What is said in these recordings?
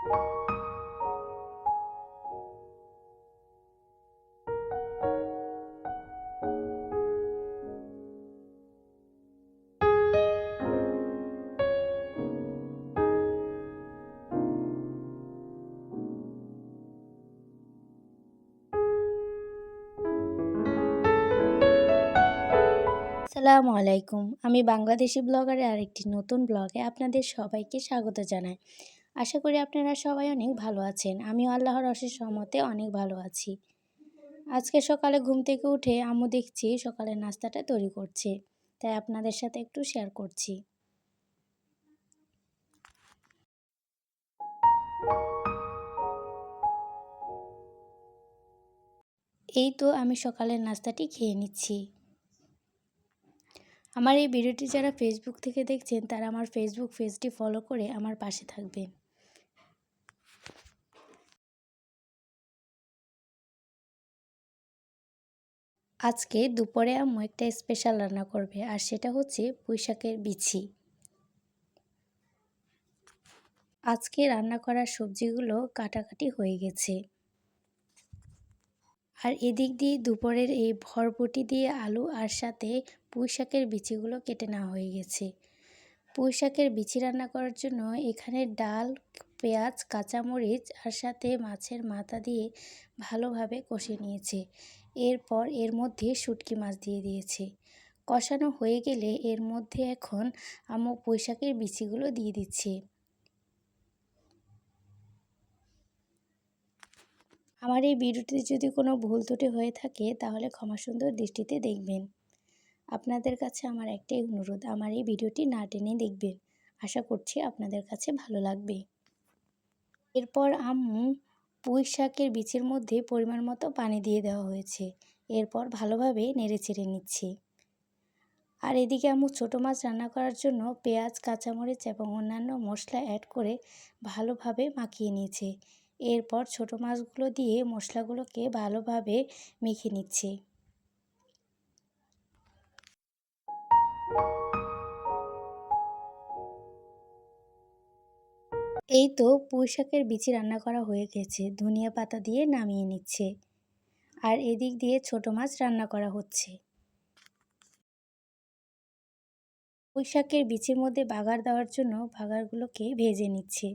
আসসালামু আলাইকুম। আমি বাংলাদেশি ব্লগারের আরেকটি নতুন ব্লগে আপনাদের সবাইকে স্বাগত জানাই। আশা করি আপনারা সবাই অনেক ভালো আছেন। আমিও আল্লাহর অশেষ রহমতে অনেক ভালো আছি। আজকে সকালে ঘুম থেকে উঠে আম্মু দেখছি সকালের নাস্তাটা তৈরি করছে। তাই আপনাদের সাথে একটু শেয়ার করছি। এই তো আমি সকালের নাস্তাটি খেয়ে নিচ্ছি। আমার এই ভিডিওটি যারা ফেসবুক থেকে দেখছেন তারা আমার ফেসবুক পেজটি ফলো করে আমার পাশে থাকবেন। আজকে দুপুরে আম্মু একটা স্পেশাল রান্না করবে, আর সেটা হচ্ছে পুঁইশাকের বিচি। আজকে রান্না করা সবজিগুলো কাটাকাটি হয়ে গেছে। আর এদিক দিয়ে দুপুরের এই ভরবটি দিয়ে আলু আর সাথে পুঁইশাকের বিচিগুলো কেটে নেওয়া হয়ে গেছে। পুঁইশাকের বিচি রান্না করার জন্য এখানে ডাল, পেঁয়াজ, কাঁচামরিচ আর সাথে মাছের মাথা দিয়ে ভালোভাবে কষিয়ে নিয়েছে। এরপর এর মধ্যে শুটকি মাছ দিয়ে দিয়েছে। কষানো হয়ে গেলে এর মধ্যে এখন আম্মু পুঁইশাকের বিচিগুলো দিয়ে দিচ্ছে। আমার এই ভিডিওটিতে যদি কোনো ভুল ত্রুটি হয়ে থাকে তাহলে ক্ষমা সুন্দর দৃষ্টিতে দেখবেন। আপনাদের কাছে আমার একটাই অনুরোধ, আমার এই ভিডিওটি না টেনে দেখবেন। আশা করছি আপনাদের কাছে ভালো লাগবে। এরপর আম্মু পুঁই শাকের বীজের মধ্যে পরিমাণ মতো পানি দিয়ে দেওয়া হয়েছে। এরপর ভালোভাবে নেড়েচেড়ে নিচ্ছি। আর এদিকে আম্মু ছোটো মাছ রান্না করার জন্য পেঁয়াজ, কাঁচামরিচ এবং অন্যান্য মশলা অ্যাড করে ভালোভাবে মাখিয়ে নিয়েছে। এরপর ছোটো মাছগুলো দিয়ে মশলাগুলোকে ভালোভাবে মেখে নিচ্ছে। এই তো পুঁই শাকের বিচি রান্না করা হয়ে গেছে, ধনিয়া পাতা দিয়ে নামিয়ে নিচ্ছে। আর এদিক দিয়ে ছোটো মাছ রান্না করা হচ্ছে। পুঁই শাকের বিচির মধ্যে বাগার দেওয়ার জন্য বাগারগুলোকে ভেজে নিচ্ছে।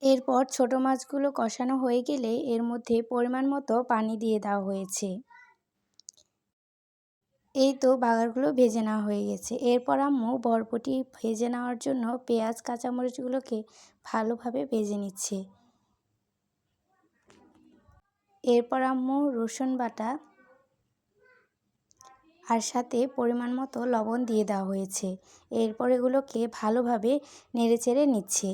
এরপর ছোটো মাছগুলো কষানো হয়ে গেলে এর মধ্যে পরিমাণ মতো পানি দিয়ে দেওয়া হয়েছে। এই তো বাগারগুলো ভেজে নেওয়া হয়ে গেছে। এরপর আম্মু বরবটি ভেজে নেওয়ার জন্য পেঁয়াজ, কাঁচামরিচগুলোকে ভালোভাবে ভেজে নিচ্ছে। এরপর আম্মু রসুন বাটা আর সাথে পরিমাণ মতো লবণ দিয়ে দেওয়া হয়েছে। এরপর এগুলোকে ভালোভাবে নেড়েচেড়ে নিচ্ছে।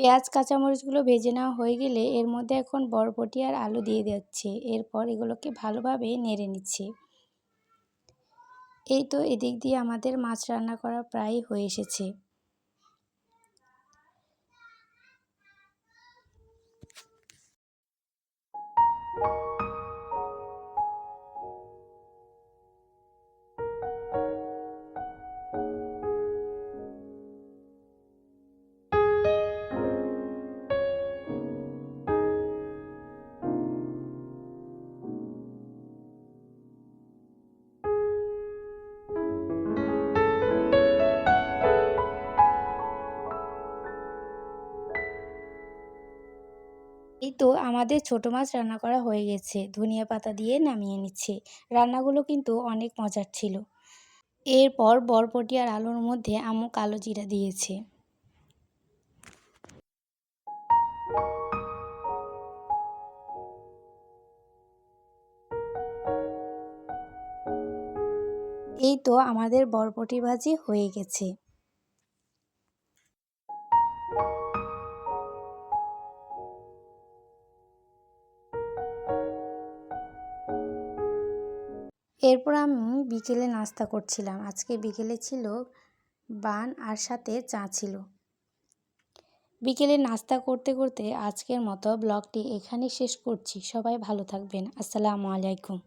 পেঁয়াজ, কাঁচামরিচগুলো ভেজে নেওয়া হয়ে গেলে এর মধ্যে এখন বরবটি আর আলু দিয়ে দিচ্ছে। এরপর এগুলোকে ভালোভাবে নেড়ে নিচ্ছে। এই তো এদিক দিয়ে আমাদের মাছ রান্না করা প্রায় হয়ে এসেছে। এই তো আমাদের ছোটো মাছ রান্না করা হয়ে গেছে, ধনিয়া পাতা দিয়ে নামিয়ে নিচ্ছে। রান্নাগুলো কিন্তু অনেক মজার ছিল। এরপর বরবটি আর আলুর মধ্যে আম্মু কালো জিরা দিয়েছে। এই তো আমাদের বরবটি ভাজি হয়ে গেছে। এরপর আমি বিকেলে নাস্তা করছিলাম। আজকে বিকেলে ছিল বান আর সাথে চা ছিল। বিকেলে নাস্তা করতে করতে আজকের মতো ব্লগটি এখানেই শেষ করছি। সবাই ভালো থাকবেন। আসসালামু আলাইকুম।